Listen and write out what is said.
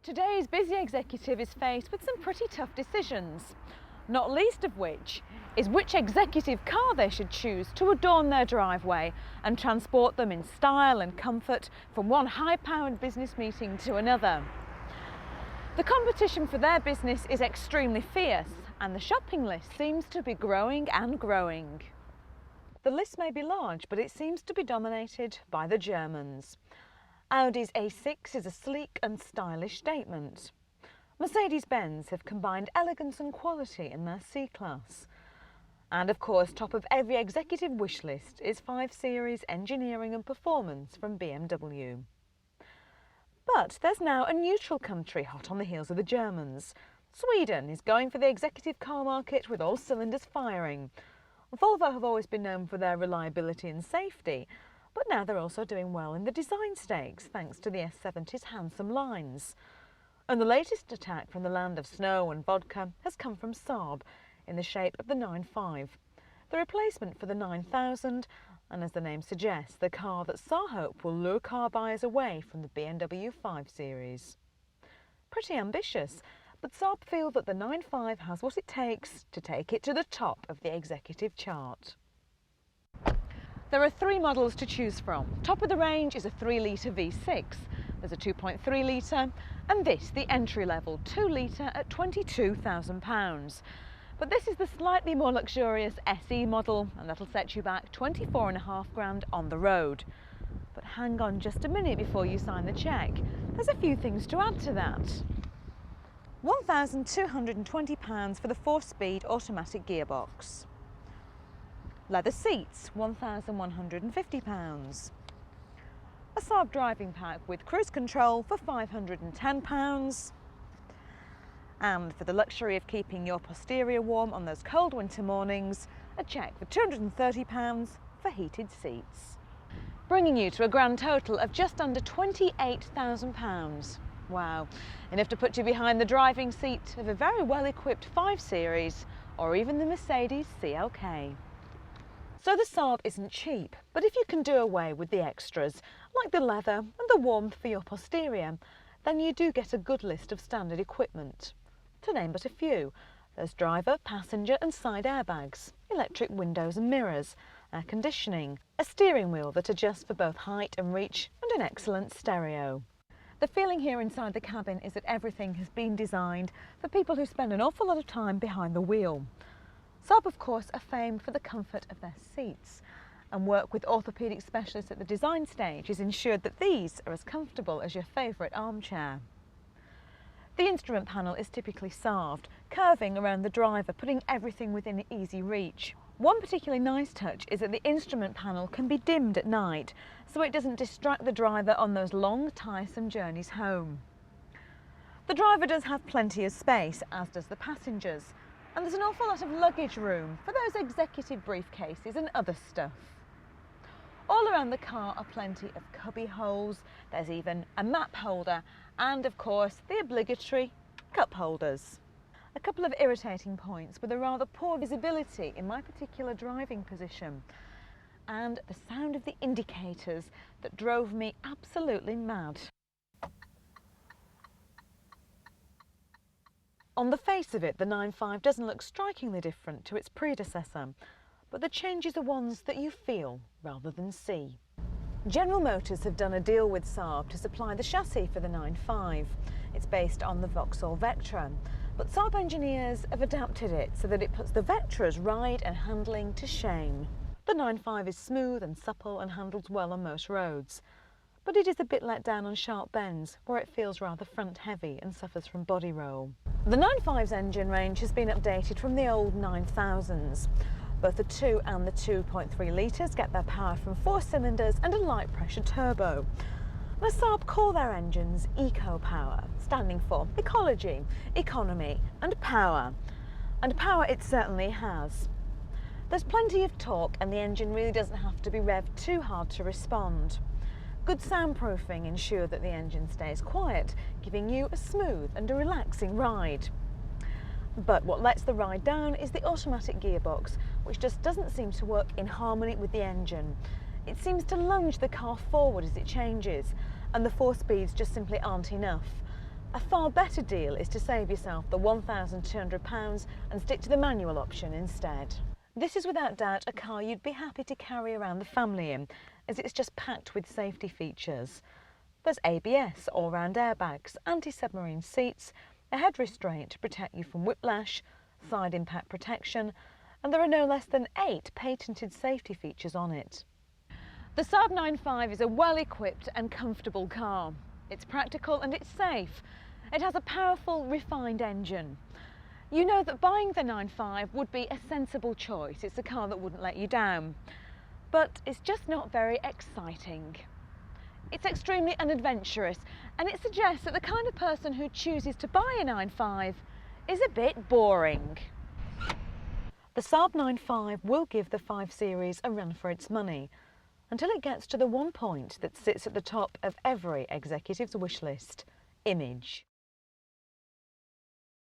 Today's busy executive is faced with some pretty tough decisions, not least of which is which executive car they should choose to adorn their driveway and transport them in style and comfort from one high-powered business meeting to another. The competition for their business is extremely fierce, and the shopping list seems to be growing and growing. The list may be large, but it seems to be dominated by the Germans. Audi's A6 is a sleek and stylish statement. Mercedes-Benz have combined elegance and quality in their C-Class. And of course, top of every executive wish list is 5 Series engineering and performance from BMW. But there's now a neutral country hot on the heels of the Germans. Sweden is going for the executive car market with all cylinders firing. Volvo have always been known for their reliability and safety, but now they're also doing well in the design stakes thanks to the S70's handsome lines. And the latest attack from the land of snow and vodka has come from Saab in the shape of the 95, the replacement for the 9000, and as the name suggests, the car that Saab hope will lure car buyers away from the BMW 5 Series. Pretty ambitious, but Saab feel that the 95 has what it takes to take it to the top of the executive chart. There are 3 models to choose from. Top of the range is a 3-litre V6, there's a 2.3 litre, and this, the entry-level 2 litre at £22,000. But this is the slightly more luxurious SE model, and that'll set you back 24.5 grand on the road. But hang on just a minute before you sign the cheque. There's a few things to add to that. £1,220 for the 4-speed automatic gearbox. Leather seats, £1,150. A Saab driving pack with cruise control for £510. And for the luxury of keeping your posterior warm on those cold winter mornings, a cheque for £230 for heated seats. Bringing you to a grand total of just under £28,000. Wow, enough to put you behind the driving seat of a very well-equipped 5 Series or even the Mercedes CLK. So the Saab isn't cheap, but if you can do away with the extras, like the leather and the warmth for your posterior, then you do get a good list of standard equipment. To name but a few, there's driver, passenger and side airbags, electric windows and mirrors, air conditioning, a steering wheel that adjusts for both height and reach, and an excellent stereo. The feeling here inside the cabin is that everything has been designed for people who spend an awful lot of time behind the wheel. Saab, of course, are famed for the comfort of their seats, and work with orthopaedic specialists at the design stage has ensured that these are as comfortable as your favourite armchair. The instrument panel is typically Saab, curving around the driver, putting everything within easy reach. One particularly nice touch is that the instrument panel can be dimmed at night, so it doesn't distract the driver on those long, tiresome journeys home. The driver does have plenty of space, as does the passengers, and there's an awful lot of luggage room for those executive briefcases and other stuff. All around the car are plenty of cubby holes, there's even a map holder, and of course the obligatory cup holders. A couple of irritating points with a rather poor visibility in my particular driving position, and the sound of the indicators that drove me absolutely mad. On the face of it, the 95 doesn't look strikingly different to its predecessor, but the changes are ones that you feel rather than see. General Motors have done a deal with Saab to supply the chassis for the 95. It's based on the Vauxhall Vectra, but Saab engineers have adapted it so that it puts the Vectra's ride and handling to shame. The 95 is smooth and supple and handles well on most roads, but it is a bit let down on sharp bends where it feels rather front heavy and suffers from body roll. The 95's engine range has been updated from the old 9000s. Both the 2 and the 2.3 litres get their power from 4 cylinders and a light pressure turbo. And Saab call their engines Eco-Power, standing for ecology, economy and power. And power it certainly has. There's plenty of torque and the engine really doesn't have to be revved too hard to respond. Good soundproofing ensure that the engine stays quiet, giving you a smooth and a relaxing ride. But what lets the ride down is the automatic gearbox, which just doesn't seem to work in harmony with the engine. It seems to lunge the car forward as it changes, and the 4 speeds just simply aren't enough. A far better deal is to save yourself the £1,200 and stick to the manual option instead. This is without doubt a car you'd be happy to carry around the family in, as it's just packed with safety features. There's ABS, all-round airbags, anti-submarine seats, a head restraint to protect you from whiplash, side impact protection, and there are no less than 8 patented safety features on it. The Saab 9.5 is a well-equipped and comfortable car. It's practical and it's safe. It has a powerful, refined engine. You know that buying the 9.5 would be a sensible choice. It's a car that wouldn't let you down. But it's just not very exciting. It's extremely unadventurous, and it suggests that the kind of person who chooses to buy a 9.5 is a bit boring. The Saab 9.5 will give the 5 Series a run for its money, until it gets to the one point that sits at the top of every executive's wish list: image.